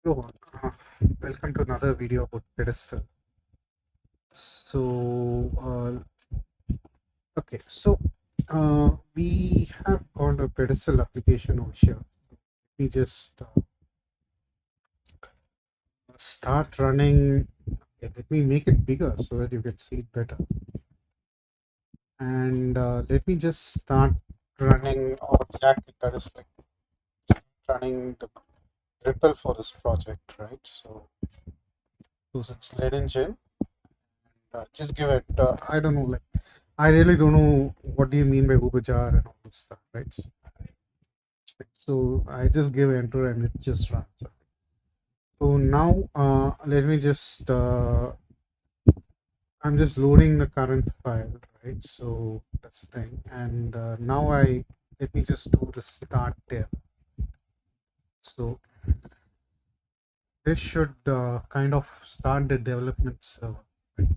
Hello, uh, welcome to another video about Pedestal. So, we have got a Pedestal application over here. Let me just start running. Okay, let me make it bigger so that you can see it better. And let me just start running our jacket that is like running the Ripple for this project, right? So, use its lead engine. Just give it, I don't know, like, I really don't know what do you mean by Uberjar and all this stuff, right? So I just give enter and it just runs. So now let me just, I'm just loading the current file, right? So that's the thing. And now let me just do the start there. So this should kind of start the development server. Right?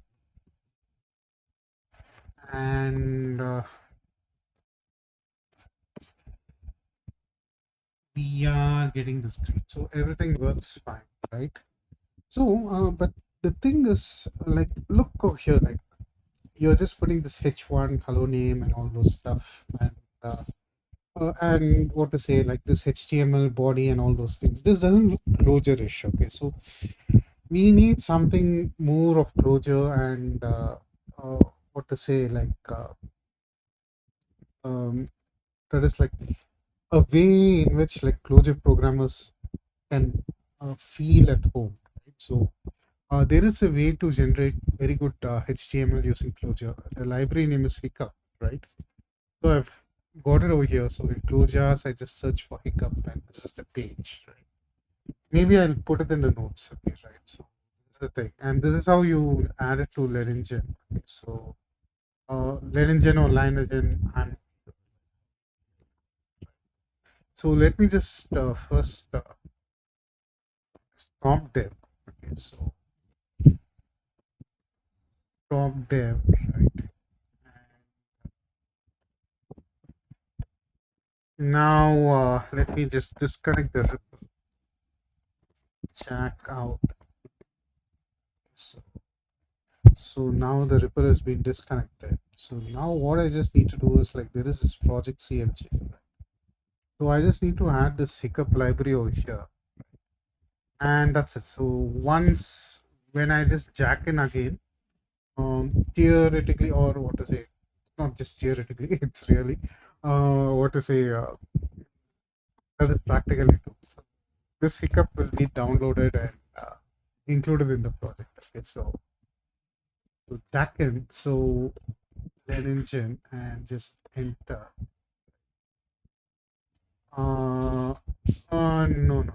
And we are getting the screen. So everything works fine, right? So, but the thing is, like, look over here, like, you're just putting this H1 hello name and all those stuff, and what to say, like this HTML body and all those things. This doesn't look closure-ish. Okay, so we need something more of closure and uh, what to say, like um, that is like a way in which like closure programmers can feel at home. Right? So there is a way to generate very good HTML using Clojure. The library name is hiccup, right? So I've got it over here. So in Clojures, I just search for hiccup and this is the page, right? Maybe I'll put it in the notes, okay, right? So this is the thing. And this is how you add it to lead engine. Okay, so lead engine or line engine. And so let me just first stop dev. Okay, so stop dev, right? Now, let me just disconnect the ripple. Check out. So, so now the ripple has been disconnected. So now what I just need to do is like there is this project CLG. So I just need to add this hiccup library over here. And that's it. So once when I just jack in again, theoretically, or what to say, it's not just theoretically, it's really what to say, that is practically true. So this hiccup will be downloaded and included in the project. Okay, so jack in, so lead engine and just enter. No, no.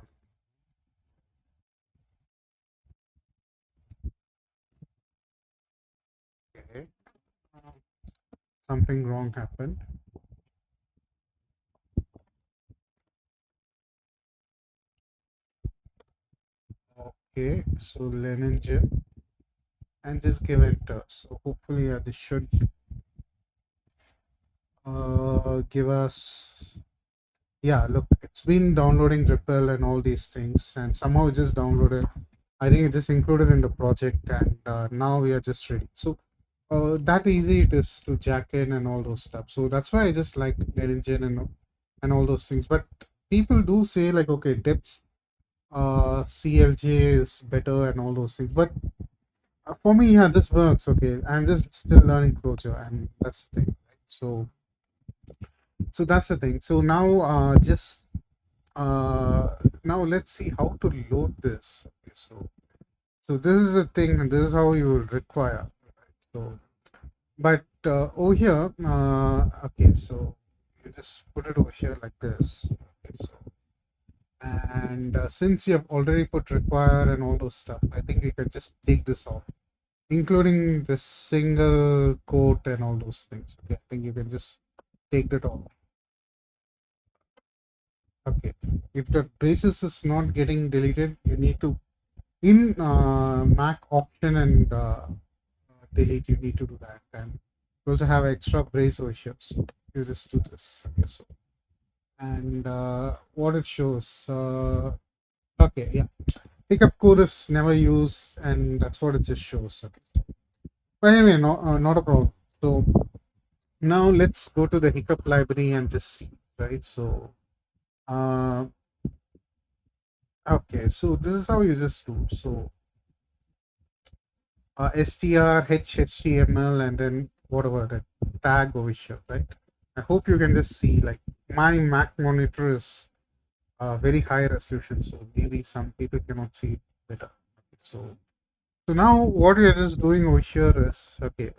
Okay. Uh, Something wrong happened. Okay, so lead engine and just give enter. So hopefully this should give us. Yeah, look, it's been downloading Ripple and all these things, and somehow it just downloaded. I think it just included in the project, and now we are just ready. So that easy it is to jack in and all those stuff. So that's why I just like lead engine and all those things. But people do say like, okay, depth CLJ is better and all those things. But for me, yeah, this works. Okay, I'm just still learning Clojure, and that's the thing. Right? So that's the thing. So now just now let's see how to load this. Okay, so this is the thing, and this is how you would require. Right? So, but over here, okay, so you just put it over here like this. Okay, so and since you have already put require and all those stuff, I think we can just take this off, including the single quote and all those things. Okay, I think you can just take that off. Okay, if the braces is not getting deleted, you need to in Mac option and delete. You need to do that, and you also have extra brace over here. So you just do this. Okay, so and what it shows. Okay, yeah. Hiccup code is never used, and that's what it just shows. Okay. But anyway, not a problem. So now let's go to the hiccup library and just see, right? So, uh, okay, so this is how you just do. So, str html and then whatever the tag over here, right? I hope you can just see, like, my Mac monitor is very high resolution, so maybe some people cannot see it better. Okay, so now what we are just doing over here is, okay,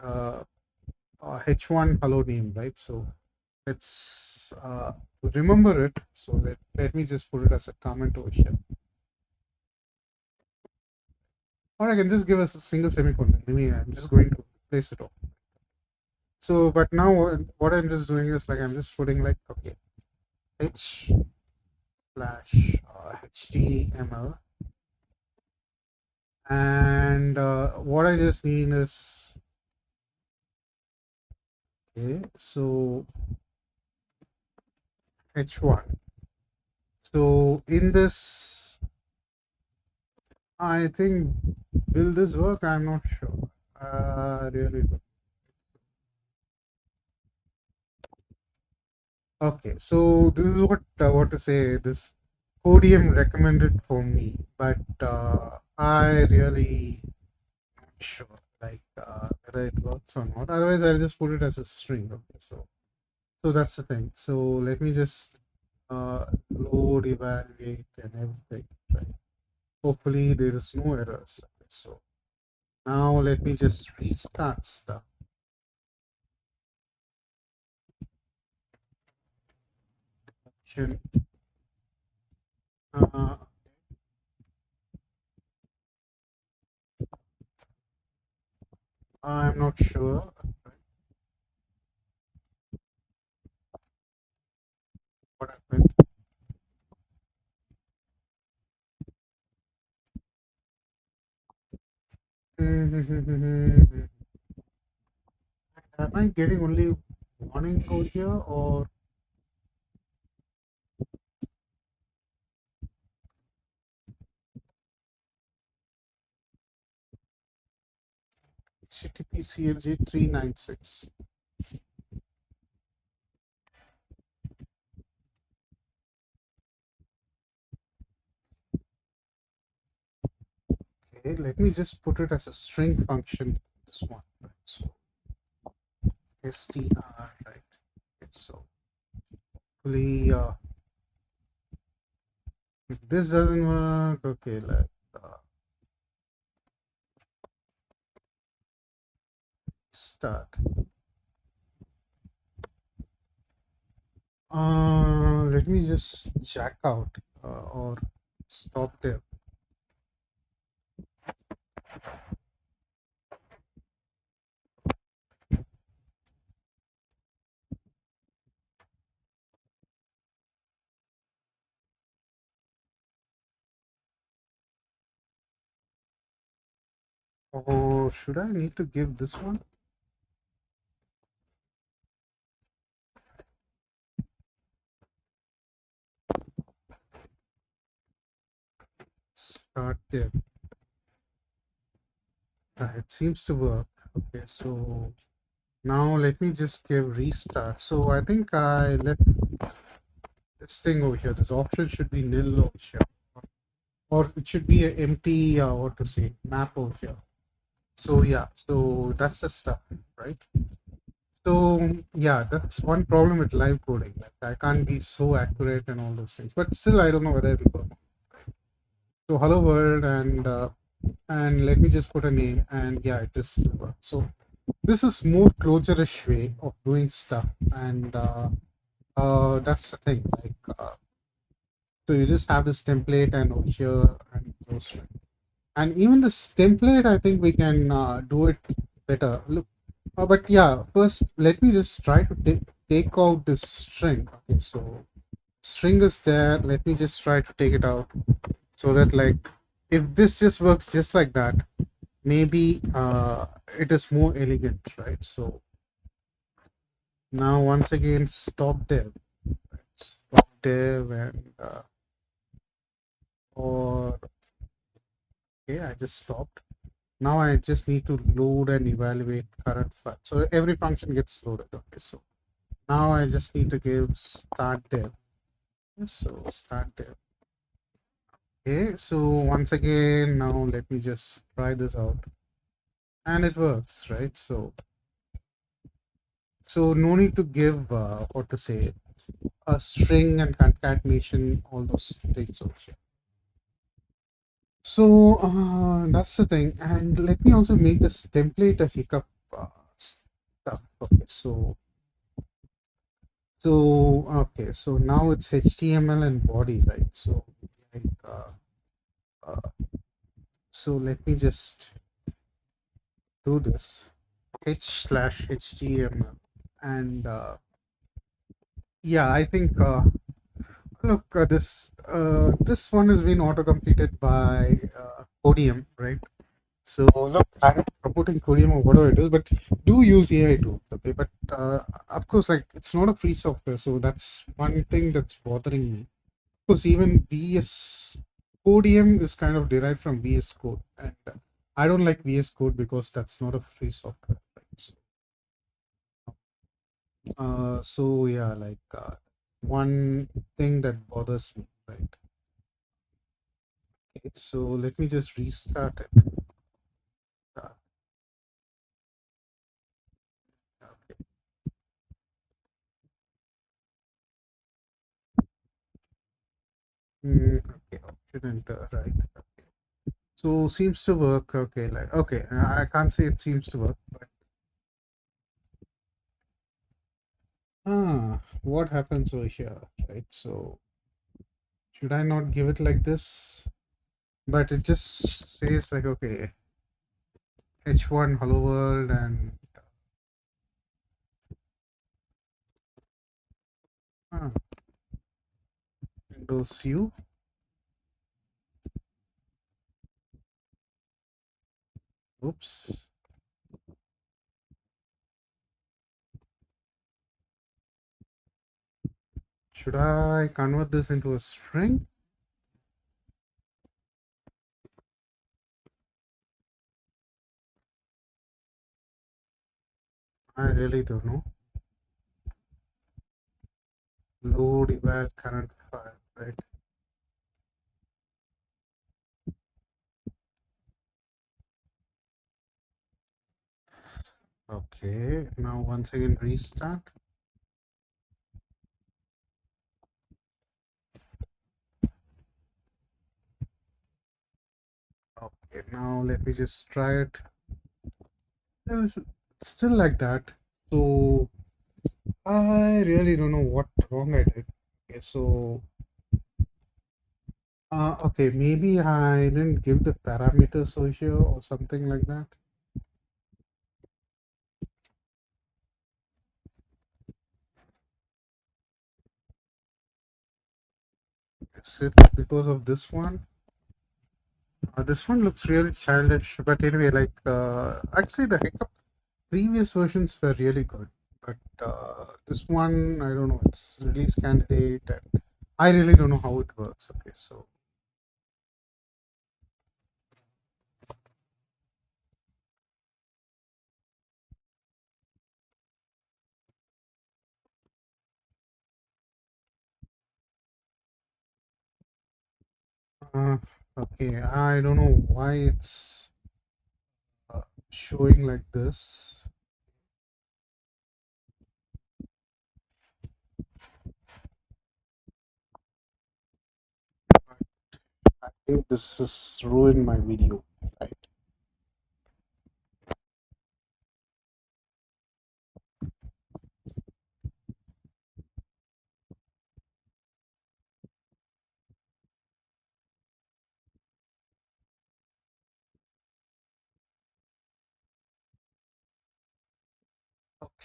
h1 hello name, right? So let's remember it. So let me just put it as a comment over here, or I can just give us a single semicolon. I mean, I'm just going to place it off. So, but now what I'm just doing is, like, I'm just putting, like, okay, h slash html, and what I just need is, okay, so h1. So in this, I think, will this work? I'm not sure. Really. Okay, so this is what to say. This podium recommended for me, but I really not sure, like, whether it works or not. Otherwise, I'll just put it as a string. Okay, so that's the thing. So let me just load, evaluate, and everything. Right. Hopefully, there is no errors. Okay, so now let me just restart stuff. Should- Uh, I'm not sure what happened. Am I getting only warning over here, or HTTP CLJ 396? Okay, let me just put it as a string function. This one, right? So str, right? Okay, so hopefully, if this doesn't work, okay, let's start. Let me just check out, or stop there. Or should I need to give this one? Start there. Right, it seems to work. Okay, so now let me just give restart. So I think I left this thing over here. This option should be nil over here, or it should be an empty, what to say, map over here. So yeah, so that's the stuff, right? So yeah, that's one problem with live coding. Like, I can't be so accurate and all those things, but still, I don't know whether it will work. So hello world, and let me just put a name, and yeah, it just still works. So this is more closure-ish way of doing stuff, and that's the thing. Like, so you just have this template and over here and close it. And even this template, I think we can do it better. Look, but yeah, first let me just try to take out this string. Okay, so string is there. Let me just try to take it out, so that, like, if this just works just like that, maybe it is more elegant, right? So now once again, stop dev, and or Okay, I just stopped. Now I just need to load and evaluate current file. So every function gets loaded. Okay, so now I just need to give start dev. So start dev. Okay, so once again, now let me just try this out. And it works, right? So no need to give what to say, a string and concatenation, all those things over here. So that's the thing. And let me also make this template a hiccup stuff. Okay, so now it's HTML and body, right? Like, uh, so let me just do this h slash HTML and yeah, I think look, this one has been auto completed by Podium, right? So look, I'm not promoting Podium or whatever it is, but do use AI tools, okay? But of course, like it's not a free software, so that's one thing that's bothering me. Of course, even VS Podium is kind of derived from VS Code, and I don't like VS Code because that's not a free software, right? So yeah, like one thing that bothers me, right? Okay, so let me just restart it. Uh, okay. Okay, option enter, right? Okay. So seems to work. Okay, like okay, I can't say it seems to work, but what happens over here, right? So should I not give it like this? But it just says like okay, H1 hello world and uh, Windows U. Oops. Should I convert this into a string? I really don't know. Load eval current file, right? Okay, now once again restart. Okay, now let me just try it. It's still like that. So I really don't know what wrong I did. Okay, so okay, maybe I didn't give the parameters over here or something like that. Is it because of this one? This one looks really childish, but anyway, like actually the hiccup previous versions were really good, but this one I don't know. It's release candidate, and I really don't know how it works. Okay, so uh, okay, I don't know why it's uh, showing like this. I think this has ruined my video. Right?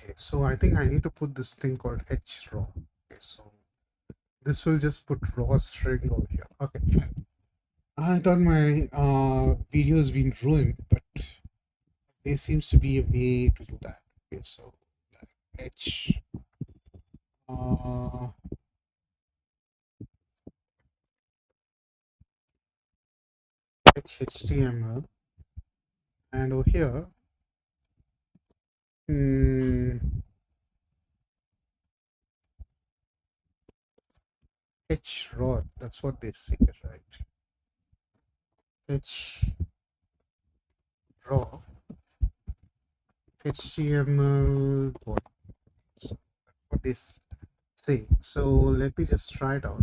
Okay, so I think I need to put this thing called h raw. Okay, so this will just put raw string over here. Okay, fine. I thought my video has been ruined, but there seems to be a way to do that. Okay, so h uh, HTML, and over here, mm, HROD. That's what they say, right? HRAW, HTML. What they say. So let me just try it out.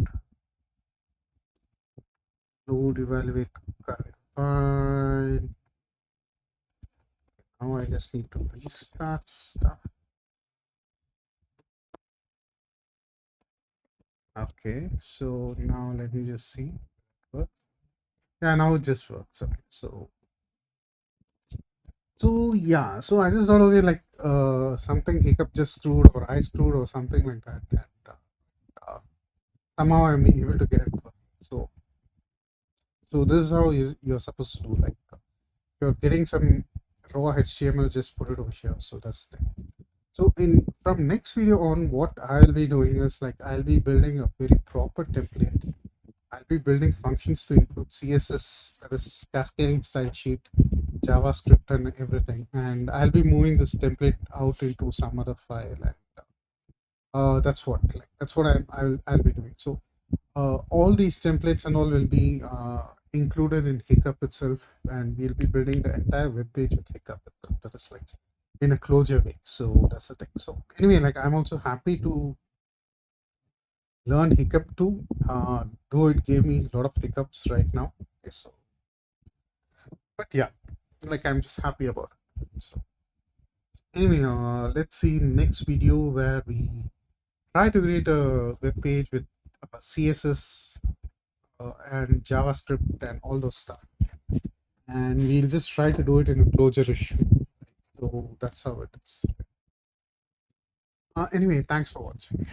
Load, evaluate, current file. Now I just need to restart stuff. Okay, so now let me just see. Works. Yeah, now it just works. Okay, so yeah, so I just thought, okay, like something hiccup just screwed or I screwed or something like that, and somehow I'm able to get it working. So this is how you're supposed to do. Like you're getting some raw HTML, just put it over here. So that's the thing. So in from next video on, what I'll be doing is like I'll be building a very proper template. I'll be building functions to include CSS, that is cascading style sheet, JavaScript, and everything. And I'll be moving this template out into some other file, and that's what I'll be doing. So all these templates and all will be included in Hiccup itself, and we'll be building the entire web page with Hiccup itself. That is like in a closure way. So that's the thing. So anyway, like I'm also happy to learn Hiccup too, though it gave me a lot of hiccups right now. Okay, so, but yeah, like I'm just happy about it. So anyway, let's see next video where we try to create a web page with CSS and JavaScript and all those stuff, and we'll just try to do it in a closure issue. So that's how it is. Anyway, thanks for watching.